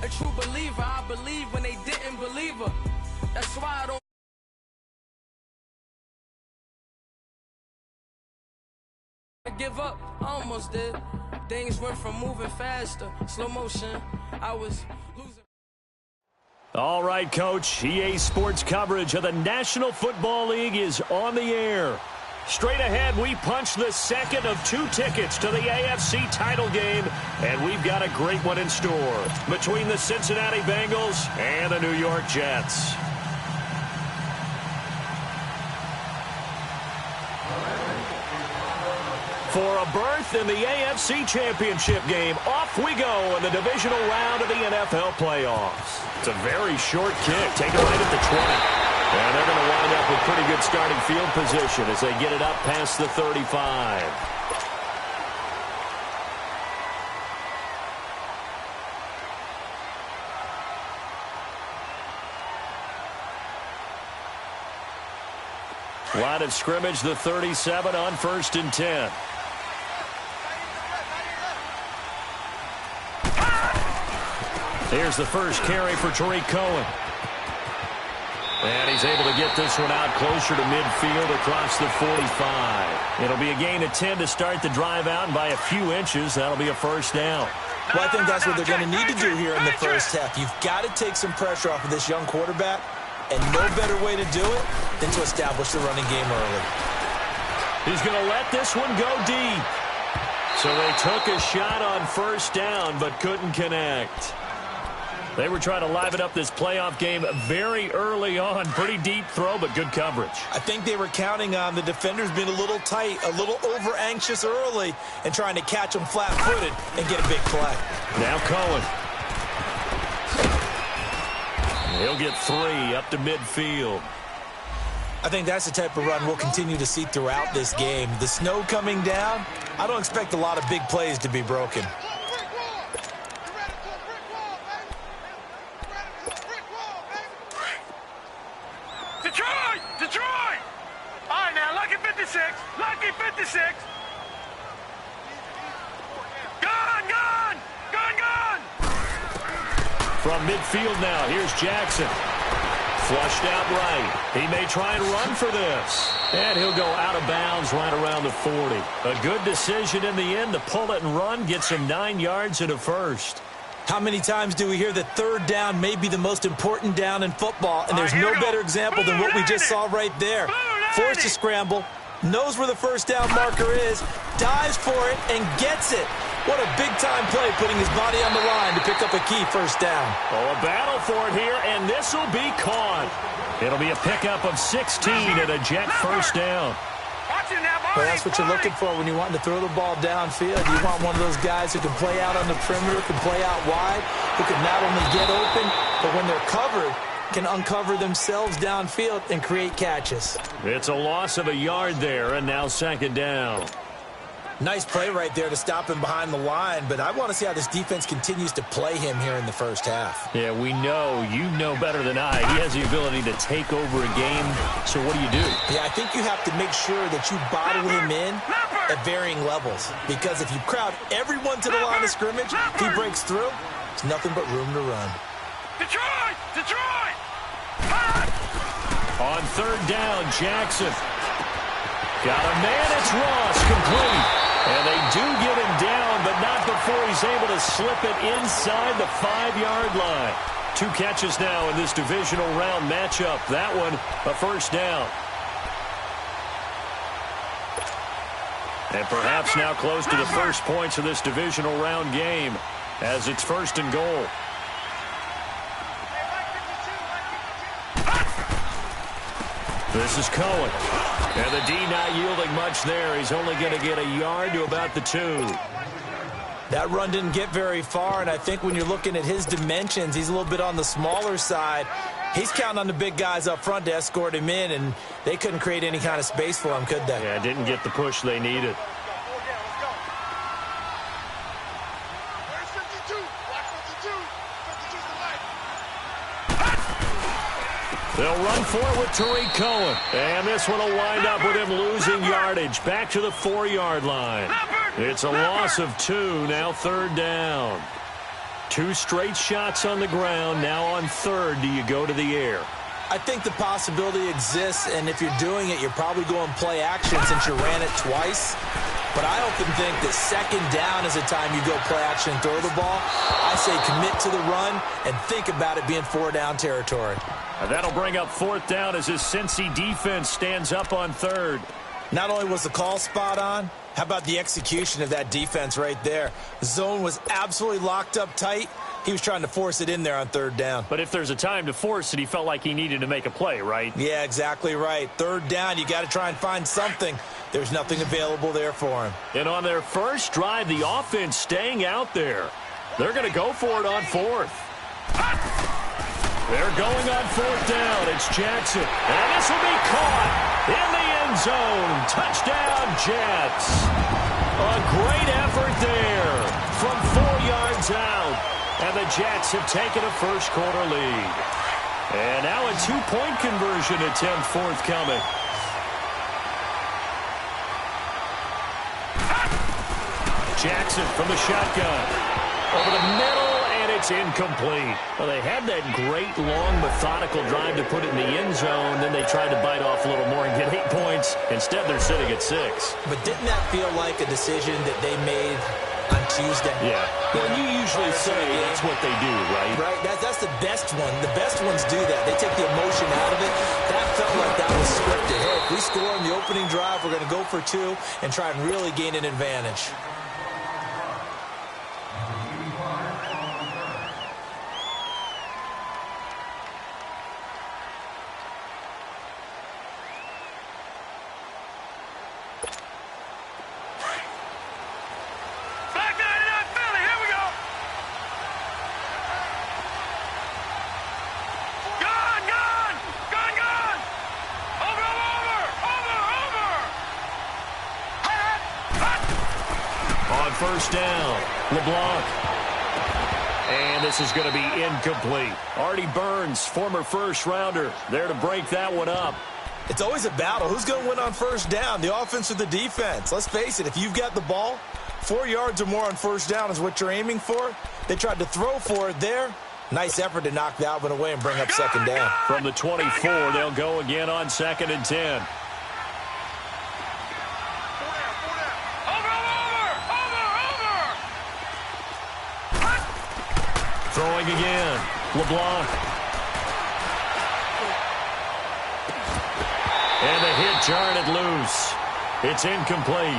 A true believer, I believe when they didn't believe her. That's why I don't give up. I almost did. Things went from moving faster, slow motion. I was losing. All right, Coach. EA Sports coverage of the National Football League is on the air. Straight ahead, we punch the second of 2 tickets to the AFC title game, and we've got a great one in store between the Cincinnati Bengals and the New York Jets. For a berth in the AFC Championship game, off we go in the divisional round of the NFL playoffs. It's a very short kick, taken right at the 20. And they're going to wind up with pretty good starting field position as they get it up past the 35. Line of scrimmage, the 37 on 1st and 10. Here's the first carry for Tariq Cohen. And he's able to get this one out closer to midfield across the 45. It'll be a gain of 10 to start the drive out, and by a few inches, that'll be a first down. Well, I think that's what they're going to need to do here in the first half. You've got to take some pressure off of this young quarterback, and no better way to do it than to establish the running game early. He's going to let this one go deep. So they took a shot on first down, but couldn't connect. They were trying to liven up this playoff game very early on. Pretty deep throw, but good coverage. I think they were counting on the defenders being a little tight, a little over-anxious early, and trying to catch them flat-footed and get a big play. Now Cohen. He'll get 3 up to midfield. I think that's the type of run we'll continue to see throughout this game. The snow coming down, I don't expect a lot of big plays to be broken. Detroit! All right, now, lucky 56. Lucky 56. Gone! From midfield now, here's Jackson. Flushed out right. He may try and run for this. And he'll go out of bounds right around the 40. A good decision in the end to pull it and run. Gets him 9 yards and a first. How many times do we hear that third down may be the most important down in football, and there's no better example than what we just saw right there. Forced to scramble, knows where the first down marker is, dives for it, and gets it. What a big-time play, putting his body on the line to pick up a key first down. Oh, a battle for it here, and this will be caught. It'll be a pickup of 16 and a Jet first down. Well, that's what you're looking for when you want to throw the ball downfield. You want one of those guys who can play out on the perimeter, can play out wide, who can not only get open, but when they're covered, can uncover themselves downfield and create catches. It's a loss of a yard there, and now second down. Nice play right there to stop him behind the line, but I want to see how this defense continues to play him here in the first half. Yeah, we know. You know better than I. He has the ability to take over a game, so what do you do? Yeah, I think you have to make sure that you bottle him in at varying levels, because if you crowd everyone to the line of scrimmage, if he breaks through, it's nothing but room to run. Detroit! On third down, Jackson. Got a man, it's Ross, complete. And they do get him down, but not before he's able to slip it inside the 5-yard line. 2 catches now in this divisional round matchup. That one, a first down. And perhaps now close to the first points of this divisional round game as it's 1st and goal. This is Cohen. And the D not yielding much there. He's only going to get a yard to about the 2. That run didn't get very far, and I think when you're looking at his dimensions, he's a little bit on the smaller side. He's counting on the big guys up front to escort him in, and they couldn't create any kind of space for him, could they? Yeah, didn't get the push they needed. They'll run for it with Tariq Cohen. And this one will wind up with him losing yardage. Back to the 4-yard line. It's a loss of 2, now third down. 2 straight shots on the ground. Now on third, do you go to the air? I think the possibility exists, and if you're doing it, you're probably going play action since you ran it twice. But I often think that second down is the time you go play action and throw the ball. I say commit to the run and think about it being 4-down territory. And that'll bring up 4th down as his Cincy defense stands up on third. Not only was the call spot on, how about the execution of that defense right there? The zone was absolutely locked up tight. He was trying to force it in there on 3rd down. But if there's a time to force it, he felt like he needed to make a play, right? Yeah, exactly right. 3rd down, you got to try and find something. There's nothing available there for him. And on their first drive, the offense staying out there. They're going to go for it on 4th. They're going on 4th down. It's Jackson. And this will be caught in the end zone. Touchdown, Jets. A great effort there from 4 yards out. And the Jets have taken a first-quarter lead. And now a 2-point conversion attempt forthcoming. Jackson from the shotgun. Over the middle, and it's incomplete. Well, they had that great, long, methodical drive to put it in the end zone. Then they tried to bite off a little more and get 8 points. Instead, they're sitting at 6. But didn't that feel like a decision that they made on Tuesday? Yeah. Well, you usually say that's what they do, right? Right. That's the best one. The best ones do that. They take the emotion out of it. That felt like that was scripted. Hey, if we score in the opening drive, we're going to go for 2 and try and really gain an advantage. First down, LeBlanc. And this is going to be incomplete. Artie Burns, former first-rounder, there to break that one up. It's always a battle. Who's going to win on first down, the offense or the defense? Let's face it, if you've got the ball, 4 yards or more on first down is what you're aiming for. They tried to throw for it there. Nice effort to knock that one away and bring up second down. From the 24, they'll go again on 2nd and 10. Throwing again, LeBlanc. And the hit jarred loose. It's incomplete.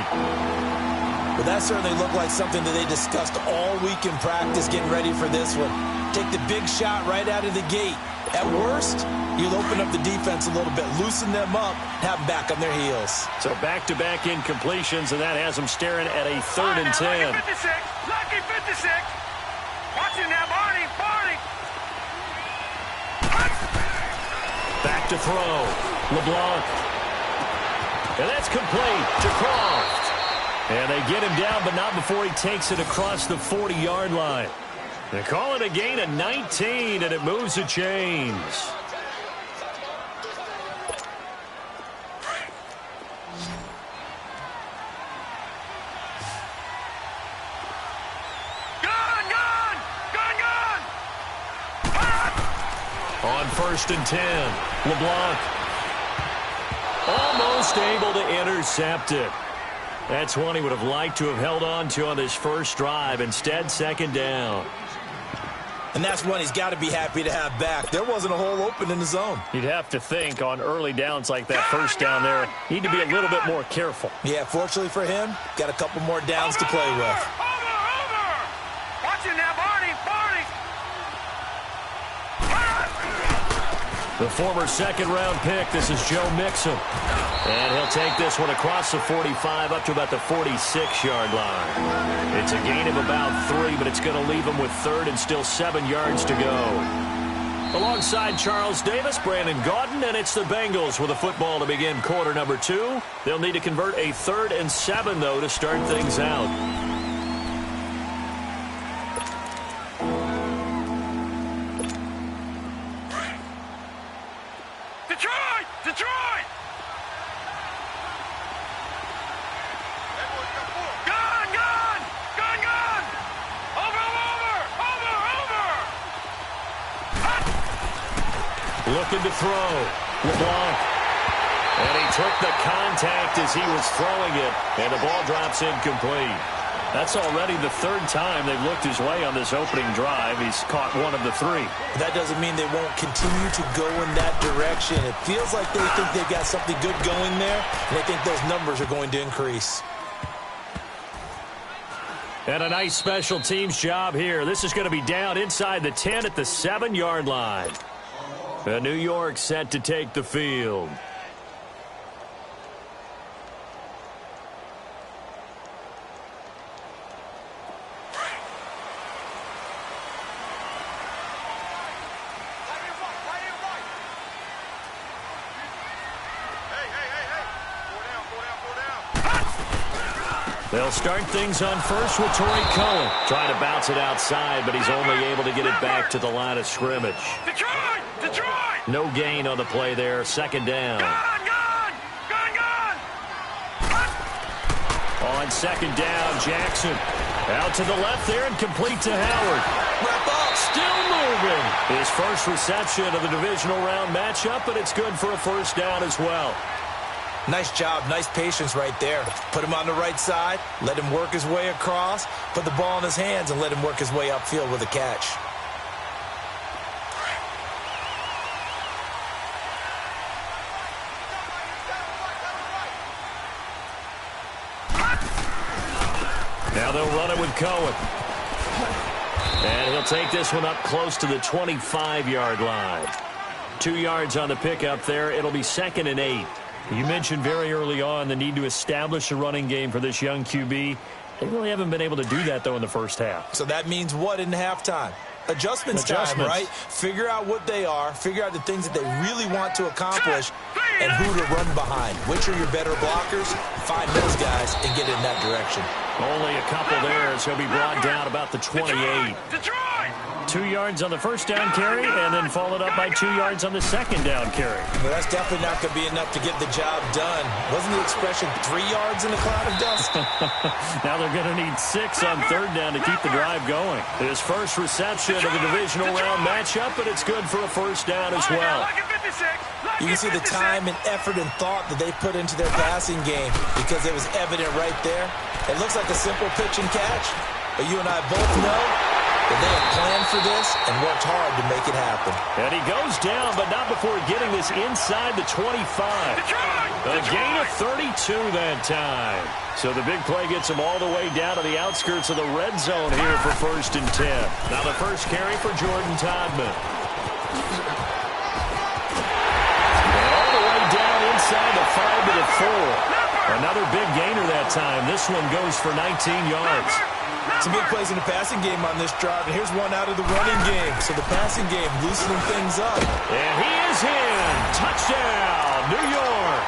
Well, that certainly looked like something that they discussed all week in practice getting ready for this one. Take the big shot right out of the gate. At worst, you'll open up the defense a little bit, loosen them up, have them back on their heels. So back-to-back incompletions, and that has them staring at a 3rd and 10. Lucky 56. Lucky 56. Watch it now, Barney. Barney. Back to throw. LeBlanc. And that's complete to Croft. And they get him down, but not before he takes it across the 40-yard line. They call it a gain of 19, and it moves the chains. On 1st and 10, LeBlanc almost able to intercept it. That's one he would have liked to have held on to on this first drive. Instead, 2nd down. And that's one he's got to be happy to have back. There wasn't a hole open in the zone. You'd have to think on early downs like that first down there, need to be a little bit more careful. Yeah, fortunately for him, got a couple more downs to play with. Over. Watch it now, Barney. Barney. The former 2nd-round pick, this is Joe Mixon. And he'll take this one across the 45 up to about the 46-yard line. It's a gain of about 3, but it's going to leave him with 3rd and still 7 yards to go. Alongside Charles Davis, Brandon Gaudin, and it's the Bengals with a football to begin quarter number 2. They'll need to convert a 3rd and 7, though, to start things out. Detroit! Gun! Over! Looking to throw. LeBlanc. And he took the contact as he was throwing it, and the ball drops incomplete. That's already the third time they've looked his way on this opening drive. He's caught one of the three. That doesn't mean they won't continue to go in that direction. It feels like they think they've got something good going there, and they think those numbers are going to increase. And a nice special teams job here. This is going to be down inside the 10 at the 7-yard line. New York set to take the field. They'll start things on first with Torrey Cohen. Trying to bounce it outside, but he's only able to get it back to the line of scrimmage. Detroit! No gain on the play there. Second down. Gone! On second down, Jackson. Out to the left there and complete to Howard. Wrap up, still moving. His first reception of the divisional round matchup, but it's good for a first down as well. Nice job, nice patience right there. Put him on the right side, let him work his way across, put the ball in his hands, and let him work his way upfield with a catch. Now they'll run it with Cohen. And he'll take this one up close to the 25-yard line. 2 yards on the pickup there. It'll be 2nd and 8. You mentioned very early on the need to establish a running game for this young QB. They really haven't been able to do that, though, in the first half. So that means what in halftime? Adjustments time, right? Figure out what they are, figure out the things that they really want to accomplish, and who to run behind. Which are your better blockers? Find those guys and get in that direction. Only a couple there, so he'll be brought down about the 28. Detroit! 2 yards on the first down carry, and then followed up by 2 yards on the second down carry. Well, that's definitely not going to be enough to get the job done. Wasn't the expression 3 yards in a cloud of dust? Now they're going to need 6 on third down to keep the drive going. His first reception of the divisional round matchup, but it's good for a first down as well. You can see the time and effort and thought that they put into their passing game because it was evident right there. It looks like a simple pitch and catch, but you and I both know that they have planned for this and worked hard to make it happen. And he goes down, but not before getting this inside the 25. A gain of 32 that time. So the big play gets him all the way down to the outskirts of the red zone here for 1st and 10. Now the first carry for Jordan Todman. All the way down inside the 5 to the 4. Another big gainer that time. This one goes for 19 yards. Some big plays in the passing game on this drive, and here's one out of the running game. So the passing game loosening things up. And he is in. Touchdown, New York.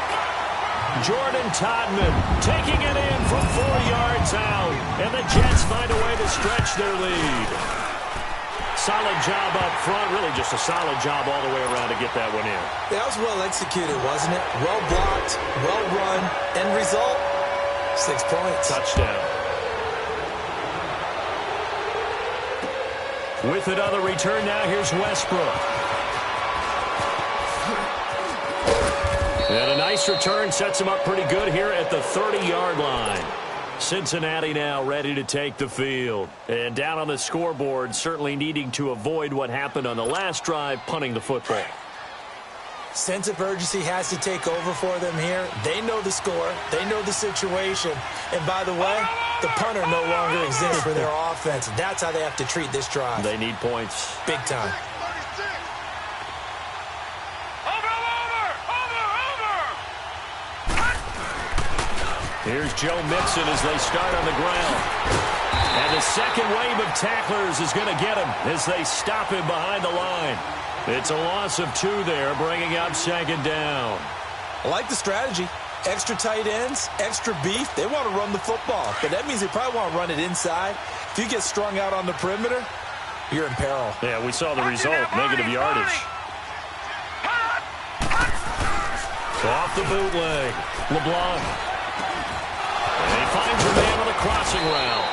Jordan Todman taking it in for 4 yards out. And the Jets find a way to stretch their lead. Solid job up front. Really just a solid job all the way around to get that one in. That was well executed, wasn't it? Well blocked, well run. End result, 6 points. Touchdown. With another return now, here's Westbrook. And a nice return sets him up pretty good here at the 30-yard line. Cincinnati now ready to take the field. And down on the scoreboard, certainly needing to avoid what happened on the last drive, punting the football. Sense of urgency has to take over for them here. They know the score. They know the situation. And by the way, the punter no longer exists for their offense. That's how they have to treat this drive. They need points. Big time. Here's Joe Mixon as they start on the ground. And the second wave of tacklers is going to get him as they stop him behind the line. It's a loss of 2 there, bringing up second down. I like the strategy. Extra tight ends, extra beef. They want to run the football, but that means they probably want to run it inside. If you get strung out on the perimeter, you're in peril. Yeah, we saw the result, negative yardage. Off the bootleg, LeBlanc. And he finds a man on a crossing route.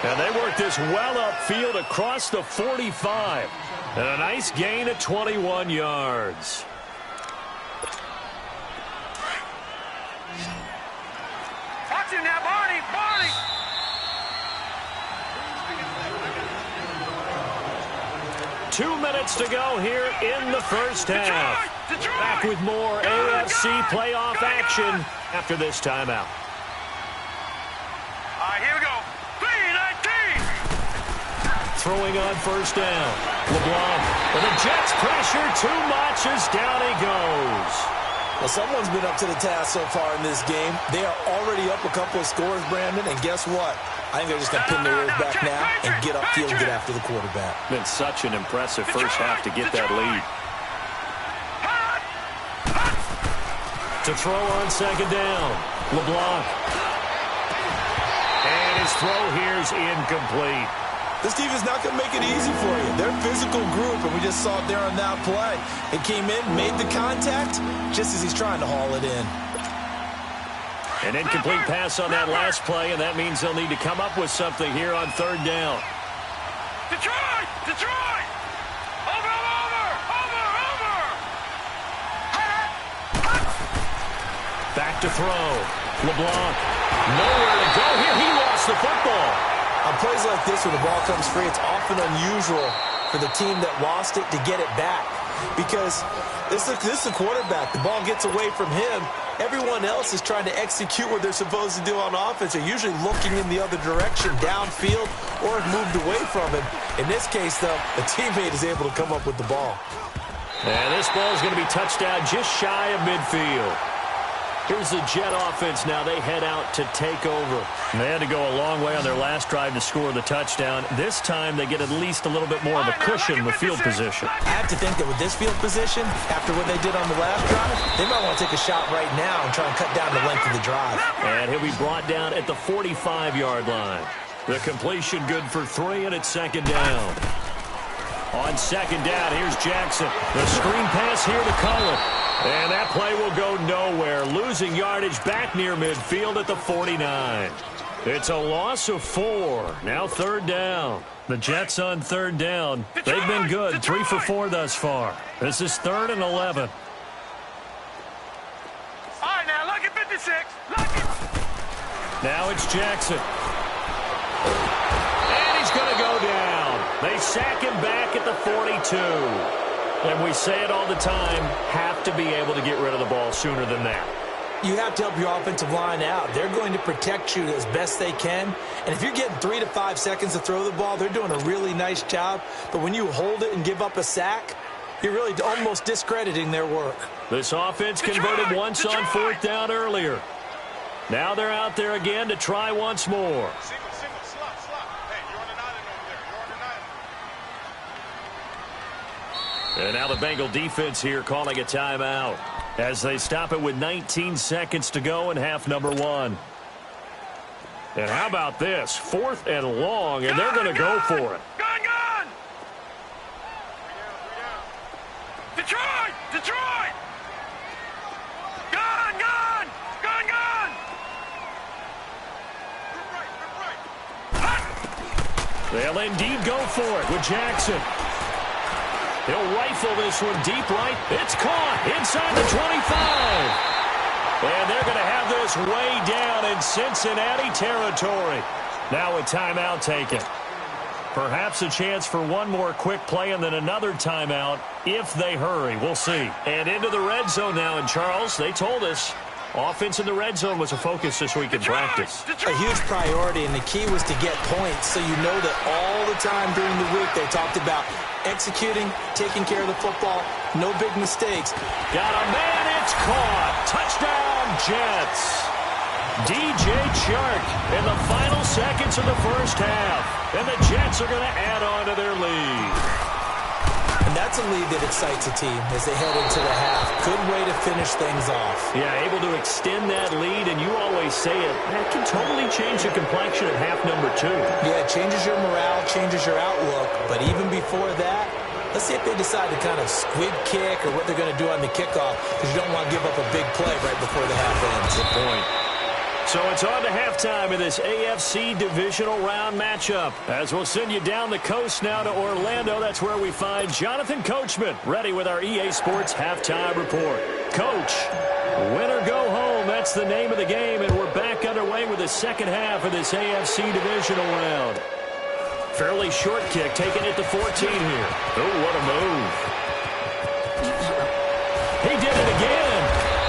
And they work this well upfield across the 45. And a nice gain of 21 yards. Watch him now, Barney! Barney! 2 minutes to go here in the first half. Back with more AFC playoff action after this timeout. All right, here we go. 3-19. Throwing on first down. LeBlanc. And the Jets pressure too much as down he goes. Well, someone's been up to the task so far in this game. They are already up a couple of scores, Brandon, and guess what? I think they're just going to pin their ears back now and get upfield and get after the quarterback. Been such an impressive first half to get that lead. To throw on second down. LeBlanc. And his throw here is incomplete. This team is not going to make it easy for you. They're a physical group, and we just saw it there on that play. It came in, made the contact, just as he's trying to haul it in. An incomplete pass on that last play, and that means they'll need to come up with something here on third down. Detroit! Detroit! Over! Back to throw. LeBlanc. Nowhere to go here. He lost the football. On plays like this, when the ball comes free, it's often unusual for the team that lost it to get it back. Because this is the quarterback. The ball gets away from him. Everyone else is trying to execute what they're supposed to do on offense. They're usually looking in the other direction, downfield, or have moved away from him. In this case, though, the teammate is able to come up with the ball. And this ball is going to be touched down just shy of midfield. Here's the Jet offense now. They head out to take over. And they had to go a long way on their last drive to score the touchdown. This time they get at least a little bit more of a cushion with field position. I have to think that with this field position, after what they did on the last drive, they might want to take a shot right now and try and cut down the length of the drive. And he'll be brought down at the 45-yard line. The completion good for 3, and it's second down. On second down, here's Jackson. The screen pass here to Cullen. And that play will go nowhere. Losing yardage back near midfield at the 49. It's a loss of 4. Now third down. The Jets on third down. They've been good. 3 for 4 thus far. This is 3rd and 11. All right, now look at 56. Look at... Now it's Jackson. And he's going to go down. They sack him back at the 42. And we say it all the time, have to be able to get rid of the ball sooner than that. You have to help your offensive line out. They're going to protect you as best they can. And if you're getting 3 to 5 seconds to throw the ball, they're doing a really nice job. But when you hold it and give up a sack, you're really almost discrediting their work. This offense converted once on 4th down earlier. Now they're out there again to try once more. And now the Bengal defense here calling a timeout as they stop it with 19 seconds to go in half number 1. And how about this? 4th and long, and they're going to go for it. Gun! Detroit! Detroit! Gun! They'll indeed go for it with Jackson. He'll rifle this one deep right. It's caught inside the 25. And they're going to have this way down in Cincinnati territory. Now a timeout taken. Perhaps a chance for one more quick play and then another timeout if they hurry. We'll see. And into the red zone now. And Charles, they told us offense in the red zone was a focus this week in practice. A huge priority, and the key was to get points. So you know that all the time during the week they talked about executing, taking care of the football, no big mistakes. Got a man, it's caught. Touchdown, Jets. DJ Chark in the final seconds of the first half. And the Jets are going to add on to their lead. And that's a lead that excites a team as they head into the half. Good way to finish things off. Yeah, able to extend that lead, and you always say it, that can totally change the complexion of half number 2. Yeah, it changes your morale, changes your outlook. But even before that, let's see if they decide to kind of squib kick or what they're going to do on the kickoff, because you don't want to give up a big play right before the half ends. Good point. So it's on to halftime in this AFC divisional round matchup. As we'll send you down the coast now to Orlando, that's where we find Jonathan Coachman, ready with our EA Sports halftime report. Coach, win or go home, that's the name of the game, and we're back underway with the second half of this AFC divisional round. Fairly short kick, taking it to 14 here. Oh, what a move. He did it again,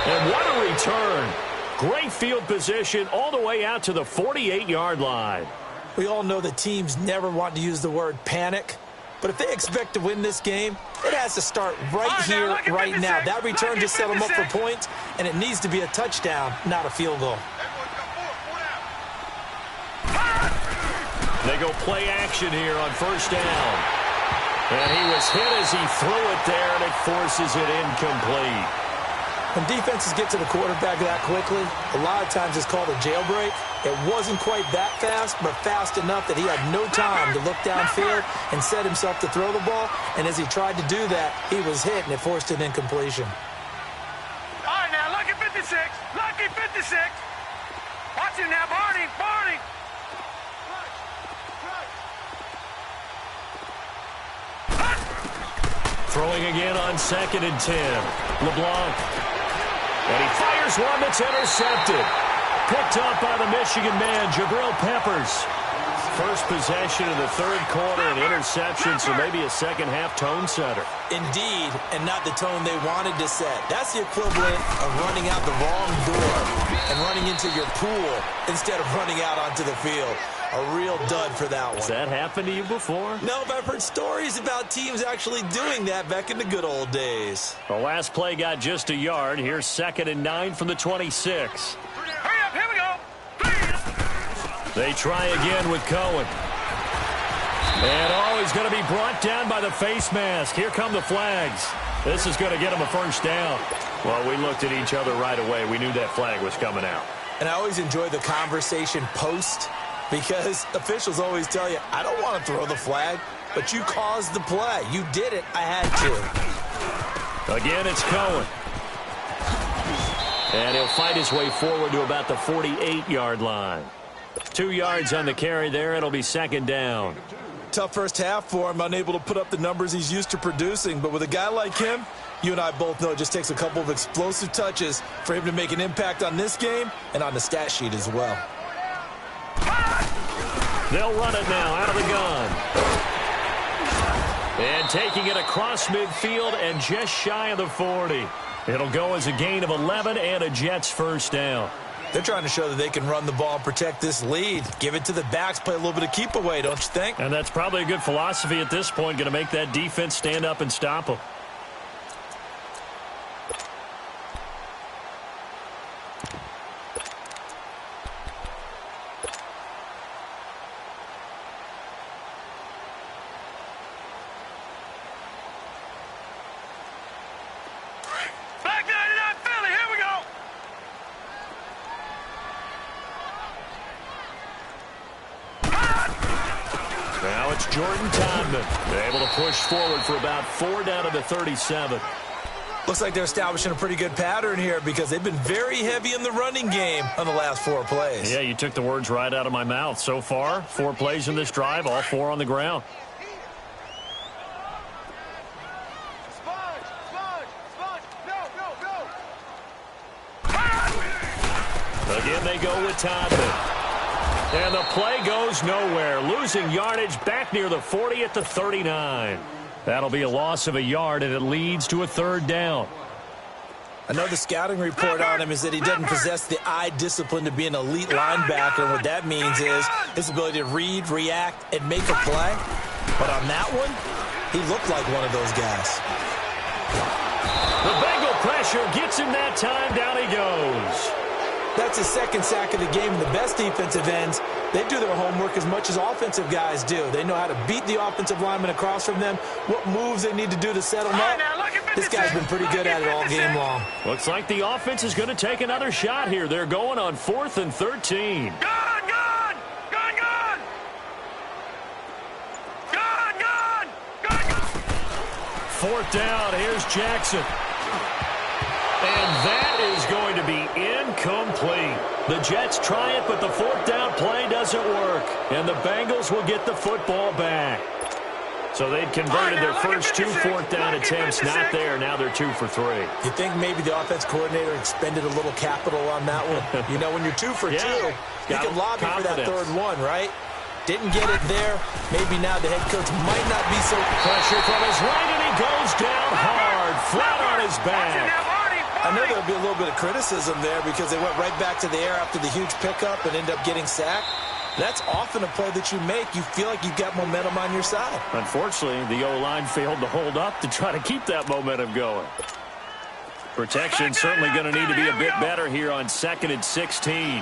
and what a return. Great field position all the way out to the 48-yard line. We all know that teams never want to use the word panic, but if they expect to win this game, it has to start right here, right now. That return just set them up for points, and it needs to be a touchdown, not a field goal. They go play action here on first down. And he was hit as he threw it there, and it forces it incomplete. When defenses get to the quarterback that quickly, a lot of times it's called a jailbreak. It wasn't quite that fast, but fast enough that he had no time to look downfield and set himself to throw the ball. And as he tried to do that, he was hit, and it forced an incompletion. All right, now, lucky 56. Lucky 56. Watch him now, Barney. Barney. Throwing again on 2nd and 10. LeBlanc. And he fires one that's intercepted. Picked up by the Michigan man, Jabril Peppers. First possession of the third quarter, an interception, so maybe a second-half tone setter. Indeed, and not the tone they wanted to set. That's the equivalent of running out the wrong door and running into your pool instead of running out onto the field. A real dud for that one. Has that happened to you before? No, but I've heard stories about teams actually doing that back in the good old days. The last play got just a yard. Here's 2nd and 9 from the 26. Hurry up, here we go. They try again with Cohen. And, he's going to be brought down by the face mask. Here come the flags. This is going to get him a first down. Well, we looked at each other right away. We knew that flag was coming out. And I always enjoy the conversation post, because officials always tell you, I don't want to throw the flag, but you caused the play. You did it. I had to. Again, it's Cohen. And he'll fight his way forward to about the 48-yard line. 2 yards on the carry there. It'll be 2nd down. Tough first half for him, unable to put up the numbers he's used to producing. But with a guy like him, you and I both know it just takes a couple of explosive touches for him to make an impact on this game and on the stat sheet as well. They'll run it now out of the gun. And taking it across midfield and just shy of the 40. It'll go as a gain of 11 and a Jets first down. They're trying to show that they can run the ball and protect this lead. Give it to the backs, play a little bit of keep away, don't you think? And that's probably a good philosophy at this point, going to make that defense stand up and stop them. Jordan Todman able to push forward for about 4 down to the 37. Looks like they're establishing a pretty good pattern here because they've been very heavy in the running game on the last 4 plays. Yeah, you took the words right out of my mouth. So far, 4 plays in this drive, all 4 on the ground. Again, they go with Todman. And the play goes nowhere. Losing yardage back near the 40 at the 39. That'll be a loss of a yard, and it leads to a 3rd down. I know the scouting report on him is that he doesn't possess the eye discipline to be an elite linebacker. And what that means is his ability to read, react, and make a play. But on that one, he looked like one of those guys. The Bengal pressure gets him that time. Down he goes. That's his 2nd sack of the game. And the best defensive ends, they do their homework as much as offensive guys do. They know how to beat the offensive lineman across from them, what moves they need to do to settle them up. This guy's been pretty good at it all game long. Looks like the offense is going to take another shot here. They're going on 4th and 13. Gone! Gone! Gone! Gone! Gone! Gone! Gone! 4th down. Here's Jackson. And that is going to be incomplete. The Jets try it, but the fourth down play doesn't work. And the Bengals will get the football back. So they'd converted their first 2 fourth-down attempts. Not there. Now they're 2 for 3. You think maybe the offense coordinator expended a little capital on that one? You know, when you're 2 for 2, you can lobby for that third one, right? Didn't get it there. Maybe now the head coach might not be so... Pressure from his right, and he goes down hard, flat on his back. I know there'll be a little bit of criticism there because they went right back to the air after the huge pickup and ended up getting sacked. That's often a play that you make. You feel like you've got momentum on your side. Unfortunately, the O-line failed to hold up to try to keep that momentum going. Protection certainly going to need to be a bit better here on 2nd and 16.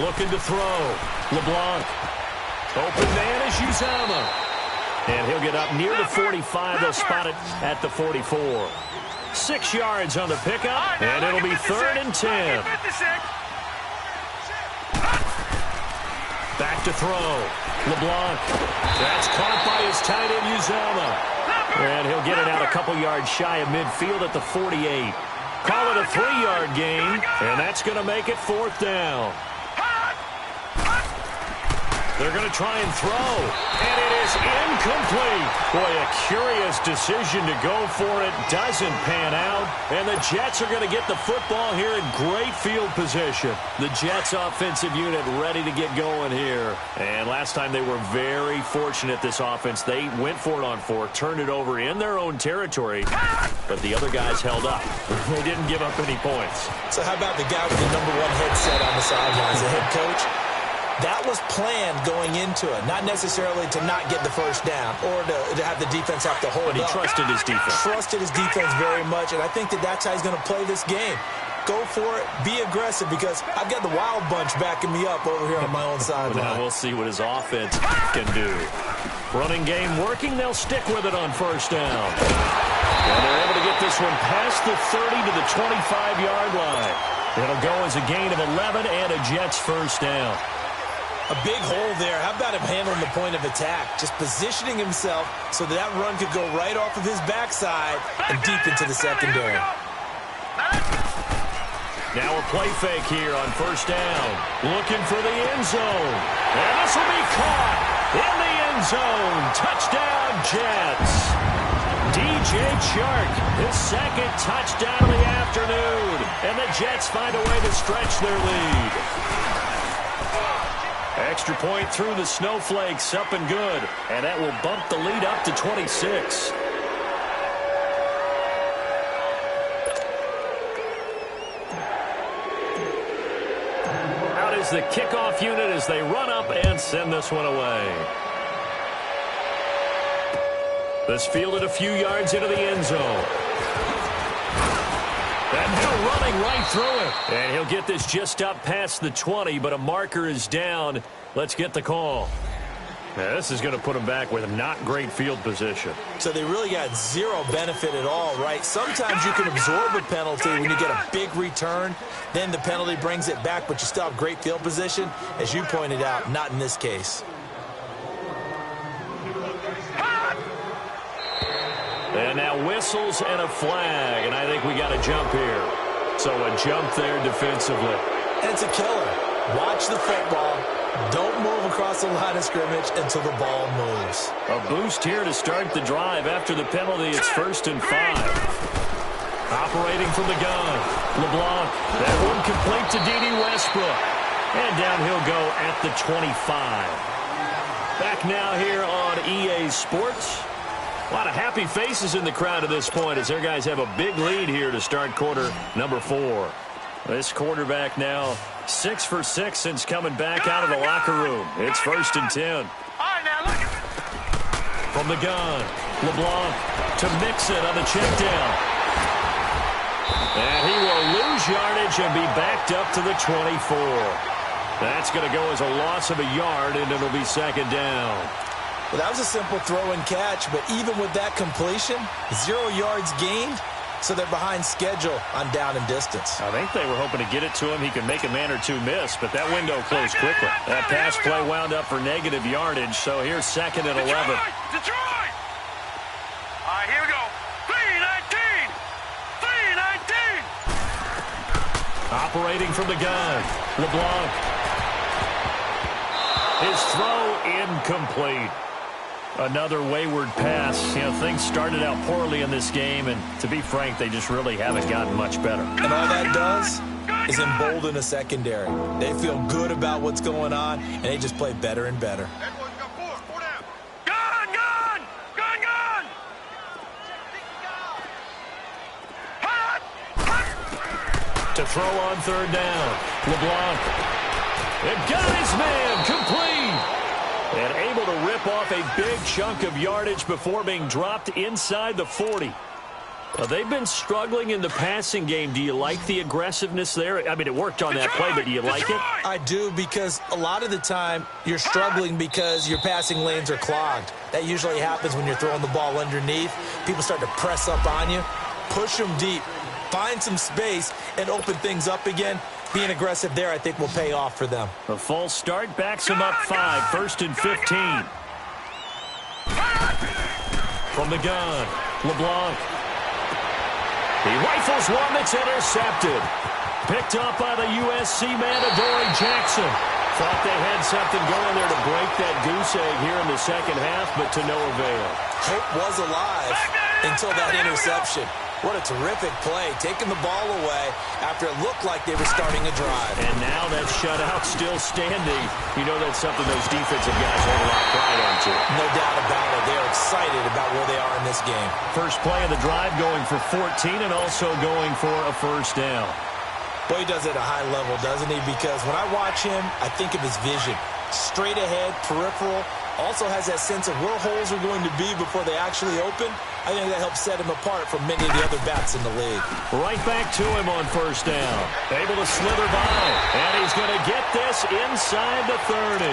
Looking to throw. LeBlanc. Open man is Uzama. And he'll get up near the 45. They'll spot it at the 44. 6 yards on the pickup, and it'll be 3rd and 10. Back to throw. LeBlanc. That's caught by his tight end, Uzama. And he'll get it out a couple yards shy of midfield at the 48. Call it a 3-yard gain, and that's going to make it 4th down. They're going to try and throw, and it is incomplete. Boy, a curious decision to go for it. Doesn't pan out, and the Jets are going to get the football here in great field position. The Jets offensive unit ready to get going here. And last time they were very fortunate, this offense. They went for it on 4, turned it over in their own territory, but the other guys held up. They didn't give up any points. So how about the guy with the #1 headset on the sidelines, the head coach? That was planned going into it, not necessarily to not get the first down or to have the defense have to hold up. But he trusted his defense. Trusted his defense very much, and I think that's how he's going to play this game. Go for it, be aggressive, because I've got the wild bunch backing me up over here on my own sideline. Now we'll see what his offense can do. Running game working, they'll stick with it on 1st down. And they're able to get this one past the 30 to the 25-yard line. It'll go as a gain of 11 and a Jets 1st down. A big hole there. How about him handling the point of attack? Just positioning himself so that run could go right off of his backside and deep into the secondary. Now a play fake here on 1st down. Looking for the end zone. And this will be caught in the end zone. Touchdown, Jets. DJ Chark, his 2nd touchdown of the afternoon. And the Jets find a way to stretch their lead. Extra point through the snowflakes, up and good. And that will bump the lead up to 26. Out is the kickoff unit as they run up and send this one away. This fielded a few yards into the end zone. And now running right through it. And he'll get this just up past the 20, but a marker is down. Let's get the call. Now, this is going to put him back with not great field position. So they really got zero benefit at all, right? Sometimes you can absorb a penalty when you get a big return. Then the penalty brings it back, but you still have great field position. As you pointed out, not in this case. And now whistles and a flag, and I think we got a jump here. So a jump there defensively. And it's a killer. Watch the football. Don't move across the line of scrimmage until the ball moves. A boost here to start the drive. After the penalty, it's 1st and 5. Operating from the gun. LeBlanc. That one complete to D.D. Westbrook. And down he'll go at the 25. Back now here on EA Sports. A lot of happy faces in the crowd at this point as their guys have a big lead here to start quarter number 4. This quarterback now 6 for 6 since coming back out of the locker room. It's 1st and 10. From the gun, LeBlanc to Mixon on the check down. And he will lose yardage and be backed up to the 24. That's going to go as a loss of a yard, and it'll be 2nd down. Well, that was a simple throw and catch, but even with that completion, 0 yards gained, so they're behind schedule on down and distance. I think they were hoping to get it to him. He could make a man or two miss, but that window closed quickly. That pass play wound up for negative yardage, so here's 2nd and 11. Detroit! All right, here we go. 3-19! 3-19! Operating from the gun, LeBlanc. His throw incomplete. Another wayward pass. You know, things started out poorly in this game, and to be frank, they just really haven't gotten much better. And all that does is embolden a secondary. They feel good about what's going on, and they just play better and better. Gun! Gun! Gun! Gun! Hot! Hot! To throw on 3rd down, LeBlanc. It got his man complete. And able to rip off a big chunk of yardage before being dropped inside the 40. They've been struggling in the passing game. Do you like the aggressiveness there? I mean, it worked on that play, but do you like it? I do, because a lot of the time you're struggling because your passing lanes are clogged. That usually happens when you're throwing the ball underneath. People start to press up on you. Push them deep. Find some space and open things up again. Being aggressive there, I think, will pay off for them. A false start backs him up 5, 1st and 15. From the gun, LeBlanc. He rifles one that's intercepted. Picked up by the USC man, Adoree Jackson. Thought they had something going there to break that goose egg here in the 2nd half, but to no avail. Hope was alive until that interception. What a terrific play, taking the ball away after it looked like they were starting a drive. And now that shutout still standing. You know that's something those defensive guys hold a lot of pride on, too. No doubt about it. They're excited about where they are in this game. First play of the drive going for 14 and also going for a 1st down. Boy, he does it at a high level, doesn't he? Because when I watch him, I think of his vision. Straight ahead, peripheral. Also has that sense of where holes are going to be before they actually open. I think that helps set him apart from many of the other bats in the league. Right back to him on 1st down. Able to slither by. And he's going to get this inside the 30.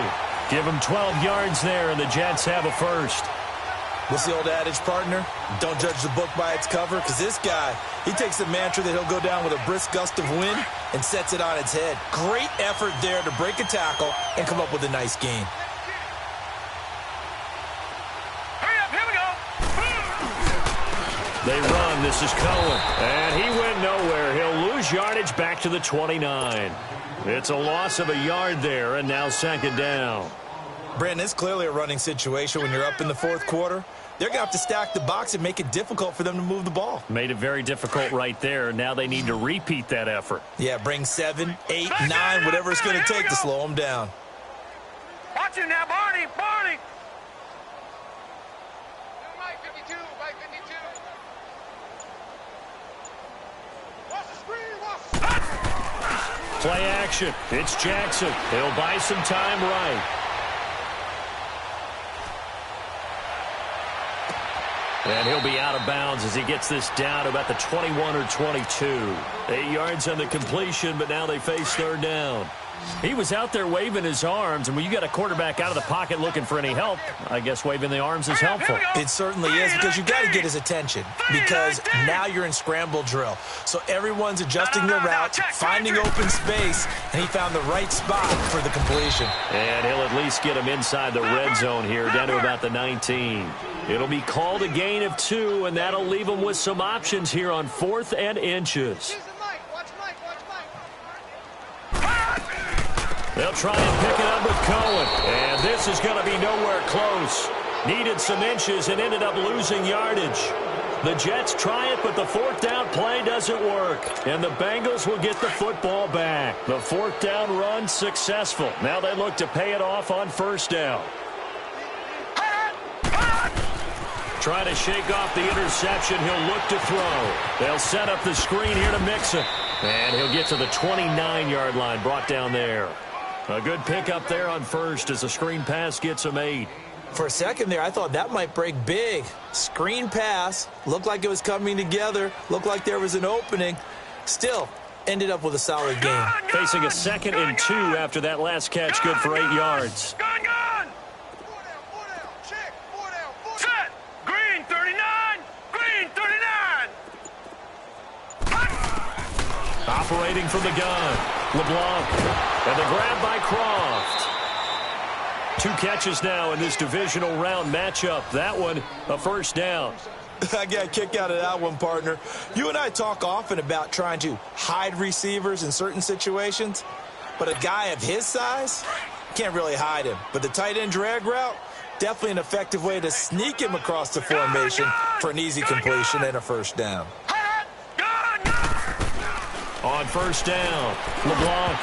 Give him 12 yards there, and the Jets have a 1st. What's the old adage, partner? Don't judge the book by its cover, because this guy, he takes the mantra that he'll go down with a brisk gust of wind and sets it on its head. Great effort there to break a tackle and come up with a nice gain. They run. This is Cohen. And he went nowhere. He'll lose yardage back to the 29. It's a loss of a yard there, and now 2nd down. Brandon, it's clearly a running situation when you're up in the 4th quarter. They're going to have to stack the box and make it difficult for them to move the ball. Made it very difficult right there. Now they need to repeat that effort. Yeah, bring 7, 8, 9, whatever it's going to take to slow them down. Watch him now, Barney! Barney! Play action. It's Jackson. He'll buy some time right. And he'll be out of bounds as he gets this down to about the 21 or 22. 8 yards on the completion, but now they face 3rd down. He was out there waving his arms, and when you got a quarterback out of the pocket looking for any help, I guess waving the arms is helpful. It certainly is, because you've got to get his attention, because now you're in scramble drill. So everyone's adjusting their routes, finding open space, and he found the right spot for the completion. And he'll at least get him inside the red zone here, down to about the 19. It'll be called a gain of 2, and that'll leave him with some options here on 4th and inches. They'll try and pick it up with Cohen. And this is going to be nowhere close. Needed some inches and ended up losing yardage. The Jets try it, but the 4th down play doesn't work. And the Bengals will get the football back. The 4th down run successful. Now they look to pay it off on 1st down. Trying to shake off the interception. He'll look to throw. They'll set up the screen here to Mixon. And he'll get to the 29-yard line, brought down there. A good pickup there on 1st as a screen pass gets him 8. For a second there, I thought that might break big. Screen pass. Looked like it was coming together. Looked like there was an opening. Still, ended up with a solid game. Facing a 2nd and 2 after that last catch, good for 8 yards. Gun! Set! Green 39! Green 39! Operating from the gun, LeBlanc. And the grab by Croft. 2 catches now in this divisional round matchup. That one, a first down. I got a kick out of that one, partner. You and I talk often about trying to hide receivers in certain situations, but a guy of his size can't really hide him. But the tight end drag route, definitely an effective way to sneak him across the formation for an easy completion and a first down. On first down, LeBlanc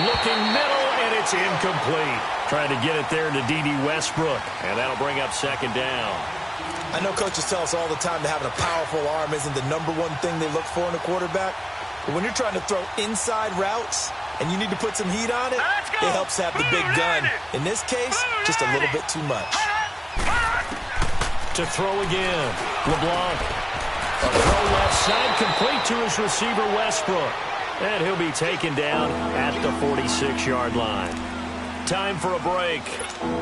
looking middle, and it's incomplete. Trying to get it there to D.D. Westbrook, and that'll bring up second down. I know coaches tell us all the time that having a powerful arm isn't the #1 thing they look for in a quarterback. But when you're trying to throw inside routes and you need to put some heat on it, it helps to have the big gun. In this case, just a little bit too much. To throw again, LeBlanc. A throw left side, complete to his receiver, Westbrook. And he'll be taken down at the 46-yard line. Time for a break.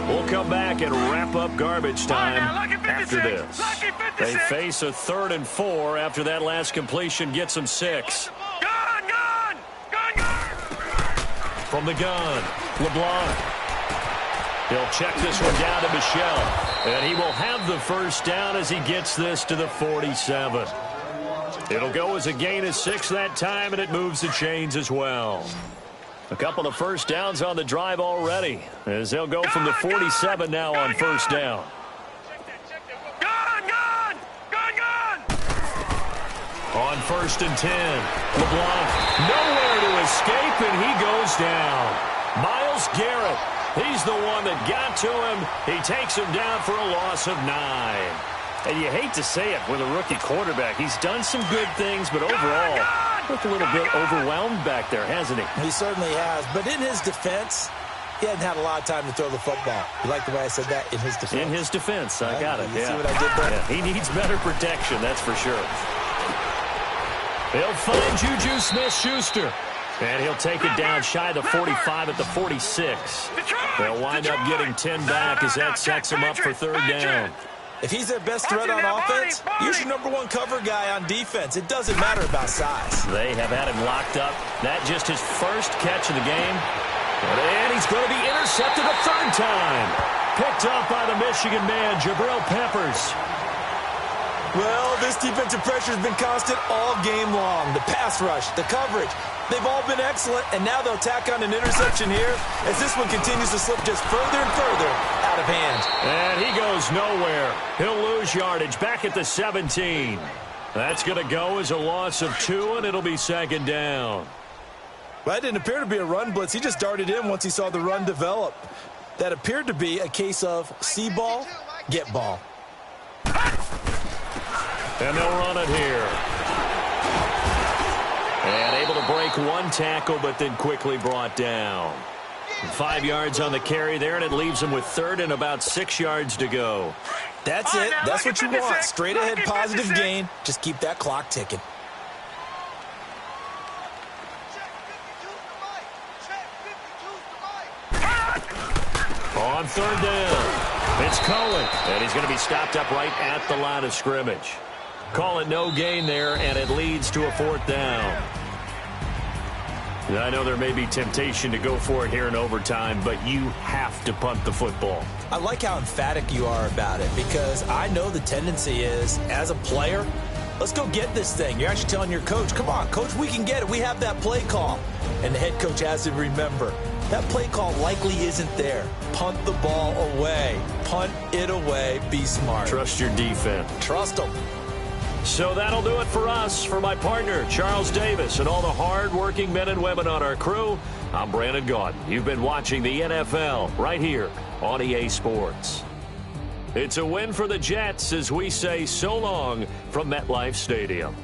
We'll come back and wrap up garbage time after this. They face a 3rd and 4 after that last completion gets them 6. From the gun, LeBlanc. He'll check this one down to Michel. And he will have the first down as he gets this to the 47. It'll go as a gain of 6 that time, and it moves the chains as well. A couple of first downs on the drive already, as they'll go from the 47 now on first down. On 1st and 10, LeBlanc nowhere to escape, and he goes down. Myles Garrett, he's the one that got to him. He takes him down for a loss of 9. And you hate to say it with a rookie quarterback. He's done some good things, but overall, looked a little bit overwhelmed back there, hasn't he? He certainly has. But in his defense, he hadn't had a lot of time to throw the football. You like the way I said that? In his defense. In his defense. I got it. You see what I did there? Yeah, he needs better protection, that's for sure. He'll find Juju Smith-Schuster. And he'll take it down shy of the 45 at the 46. They'll wind up getting 10 back as that sets him up for 3rd down. If he's their best threat on offense, use your #1 cover guy on defense. It doesn't matter about size. They have had him locked up. That just his first catch of the game. And he's going to be intercepted a 3rd time. Picked up by the Michigan man, Jabril Peppers. Well, this defensive pressure has been constant all game long. The pass rush, the coverage, they've all been excellent, and now they'll tack on an interception here as this one continues to slip just further and further out of hand. And he goes nowhere. He'll lose yardage back at the 17. That's going to go as a loss of 2, and it'll be 2nd down. Well, that didn't appear to be a run blitz. He just darted in once he saw the run develop. That appeared to be a case of see ball, get ball. And they'll run it here. And able to break 1 tackle, but then quickly brought down. 5 yards on the carry there, and it leaves them with 3rd and about 6 yards to go. That's it. That's what you want. Straight ahead positive gain. Just keep that clock ticking. On 3rd down, it's Cohen, and he's going to be stopped up right at the line of scrimmage. Call it no gain there, and it leads to a 4th down. I know there may be temptation to go for it here in overtime, but you have to punt the football. I like how emphatic you are about it, because I know the tendency is, as a player, let's go get this thing. You're actually telling your coach, come on, coach, we can get it. We have that play call. And the head coach has to remember, that play call likely isn't there. Punt the ball away. Punt it away. Be smart. Trust your defense. Trust them. So that'll do it for us. For my partner, Charles Davis, and all the hard-working men and women on our crew, I'm Brandon Gaudin. You've been watching the NFL right here on EA Sports. It's a win for the Jets as we say so long from MetLife Stadium.